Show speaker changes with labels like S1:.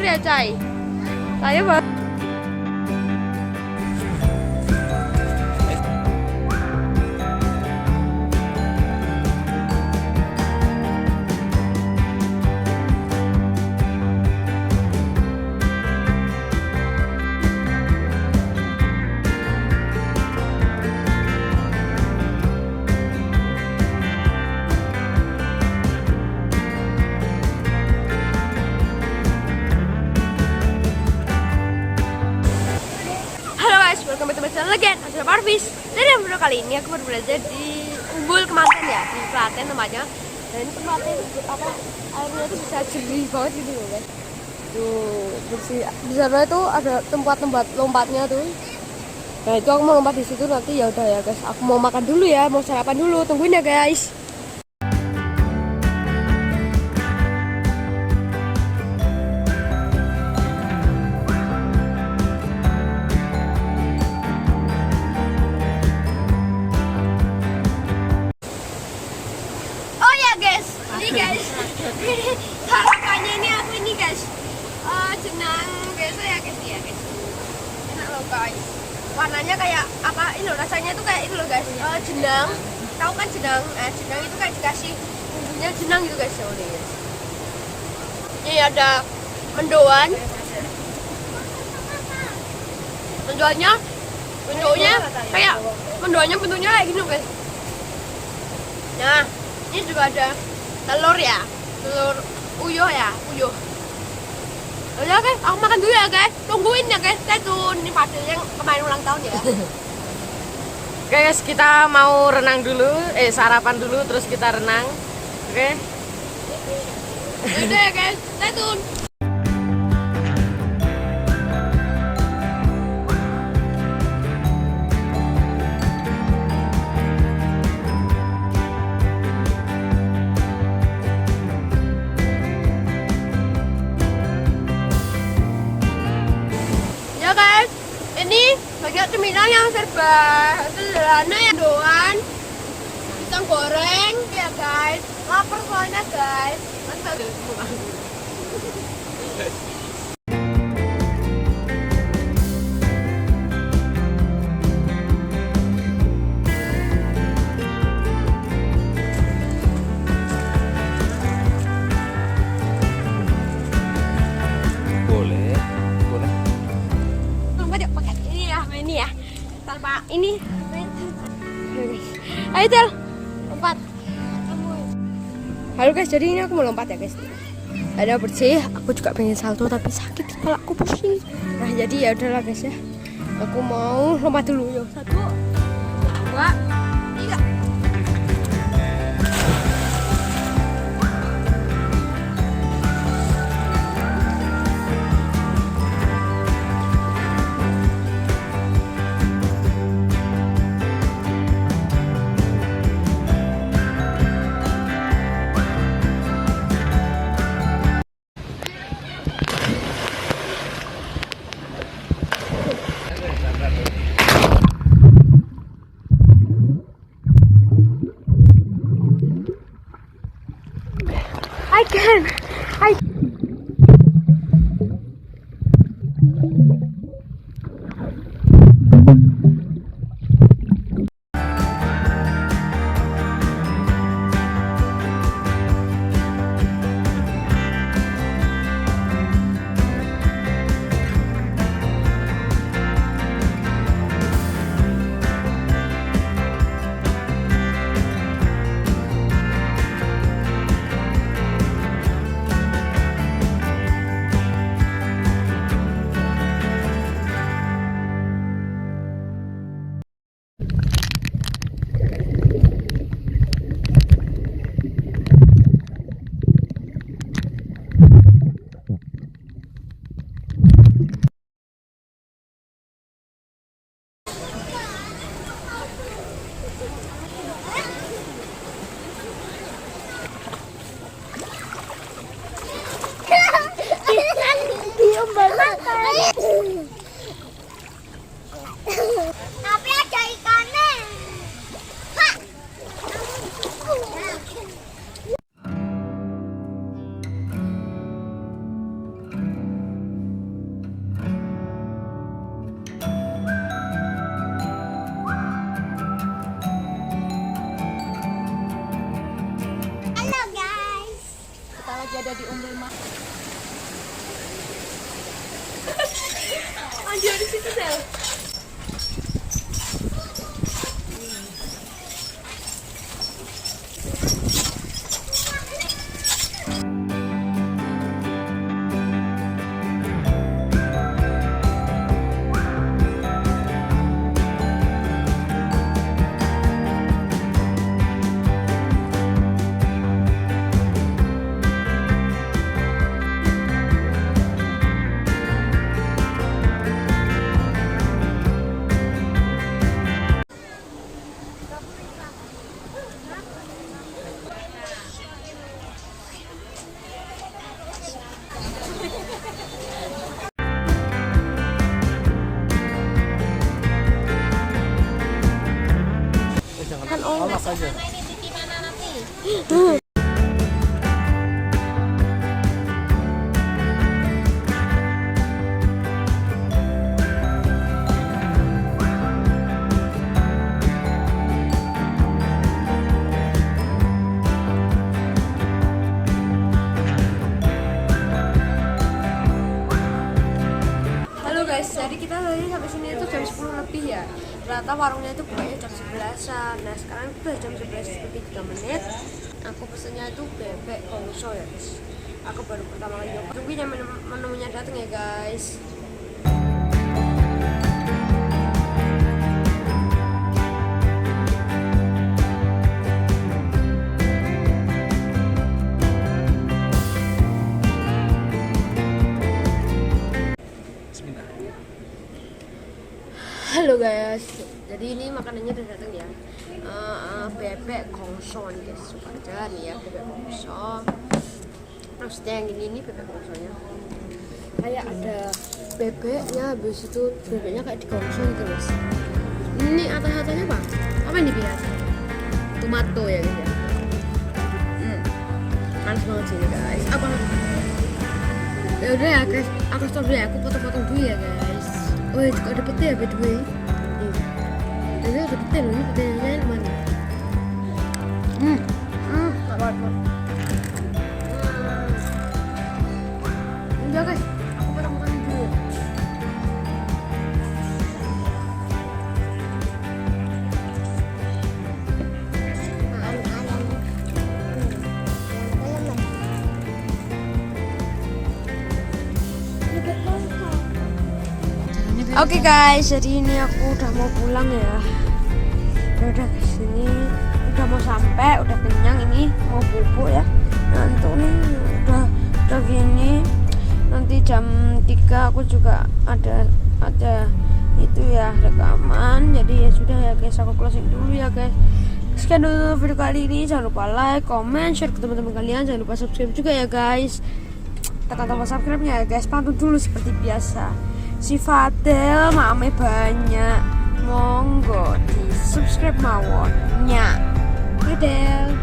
S1: jalur ya, Cai? Saya baru. Welcome back to my channel again, saya Parvis. Dan yang video kali ini aku baru belajar di Umbul Kemanten ya, di Klaten tempatnya. Dan ini tempatnya itu apa? Airnya itu bisa jernih banget gitu loh guys. Tuh bersih. Di sana itu ada tempat-tempat lompatnya tuh. Nah itu aku mau lompat di situ nanti ya udah ya guys. Aku mau makan dulu ya, mau sarapan dulu. Tungguin ya guys. Ini guys, sarapannya ini aku ini guys, jenang biasa ya guys ya guys, enak loh guys, warnanya kayak apa ini loh, rasanya tuh kayak itu loh guys, jenang, tahu kan jenang, jenang itu kayak dikasih bumbunya jenang gitu guys, sorry guys. Ini ada mendoan, mendoannya bentuknya kayak mendoannya bentuknya kayak gini guys. Nah ini juga ada telur ya, telur uyuh ya, uyuh. Udah guys, aku makan dulu ya guys, tungguin ya guys, stay tune. Ini Fadil yang kemarin ulang tahun ya.
S2: Oke guys, kita mau renang dulu, sarapan dulu, terus kita renang. Oke.
S1: Udah ya guys, stay tune. Ini bagian cemilan yang serba sederhana ya, doan, pisang goreng ya guys, lapar soalnya guys. Mantap. Ini ya tanpa ini. Ayo Tel, lompat. Halo guys, jadi ini aku mau lompat ya guys. Ada bersih, aku juga pengen salto tapi sakit kepala aku pusing. Nah jadi ya udahlah guys ya, aku mau lompat dulu yuk. 1, 2, 3. I Tapi ada ikannya. Anjir di situ Del. Kan
S3: Alas aja.
S1: Halo guys, jadi kita tadi sampai sini itu jam 10 lebih ya. Ternyata warungnya itu bukanya jam 11-an. Nah sekarang itu udah jam 11 lebih 3 menit. Aku pesennya itu bebek kongso ya guys. Aku baru pertama kali nyoba. Tungguin ya menunya datang ya guys.
S3: Bismillah.
S1: Halo guys, jadi ini makanannya udah datang ya. Bebek kongso nih guys, suka aja nih ya bebek kongso. Maksudnya yang ini bebek kongsonya kayak ada bebeknya, habis itu bebeknya kayak dikongso gitu guys. Ini atas-atasnya apa ini biasa? Tomato ya guys ya. Panas banget sih guys. Apa? Ya udah ya guys, aku stop dulu ya, aku potong-potong dulu ya guys. Oh ya, juga ada pete ya by the way. Ini ada pete loh, ini petenya mana? Tak apa-apa. Udah guys, aku potong-potong dulu. Oke guys, jadi ini aku udah mau pulang ya. Udah kesini, udah mau sampai, udah kenyang ini mau bubuk ya. Nanti nih udah gini. Nanti jam 3 aku juga ada itu ya rekaman. Jadi ya sudah ya guys, aku closing dulu ya guys. Sekian dulu video kali ini. Jangan lupa like, comment, share ke teman-teman kalian. Jangan lupa subscribe juga ya guys. Tekan tombol subscribe-nya ya guys. Pantun dulu seperti biasa. Si Fadel mame banyak, monggo di subscribe mawon nya. Fadel.